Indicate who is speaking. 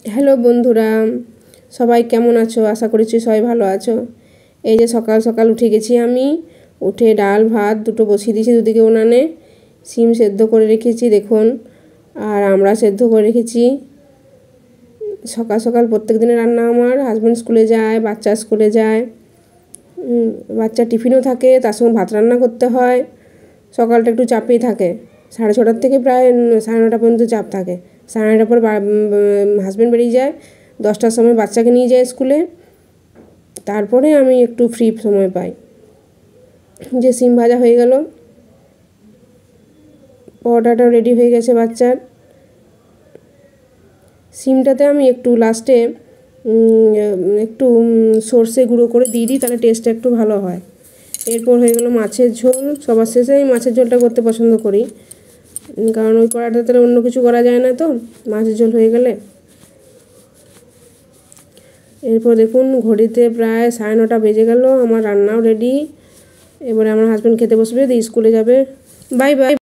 Speaker 1: Hello বন্ধুরা, সবাই কেমন আছো? আশা করছি সবাই ভালো আছো। এই যে সকাল সকাল উঠে গেছি আমি। উঠে ডাল ভাত দুটো বসিয়ে দিয়েছি দুদিকে উনানে। সিম সেদ্ধ করে রেখেছি দেখুন, আর আমরা সেদ্ধ করে রেখেছি। সকাল সকাল প্রত্যেক দিনের রান্না আমার। হাজব্যান্ড স্কুলে যায়, বাচ্চা স্কুলে যায়, বাচ্চা টিফিনও থাকে, তার সঙ্গে ভাত রান্না করতে হয়। সকালটা একটু চাপেই থাকে। 6:30 থেকে প্রায় 9:30 পর্যন্ত চাপ থাকে। 9:30 পর হাজব্যান্ড বেরিয়ে যায়। 10টার সময় বাচ্চাকে নিয়ে যায় স্কুলে। তারপরে আমি একটু ফ্রি সময় পাই। যে সিম ভাজা হয়ে গেল, পরোটাটাও রেডি হয়ে গেছে বাচ্চার। সিমটাতে আমি একটু লাস্টে একটু সর্ষে গুঁড়ো করে দিয়ে দিই, তাহলে টেস্টটা একটু ভালো হয়। এরপর হয়ে গেল মাছের ঝোল। সবার শেষে আমি মাছের ঝোলটা করতে পছন্দ করি, কারণ ওই কড়াটাতে অন্য কিছু করা যায় না, তো মাছের ঝোল হয়ে গেলে। এরপর দেখুন ঘড়িতে প্রায় 9:30 বেজে গেল। আমার রান্নাও রেডি। এবারে আমার হাজব্যান্ড খেতে বসবে, দিয়ে স্কুলে যাবে। Bye bye.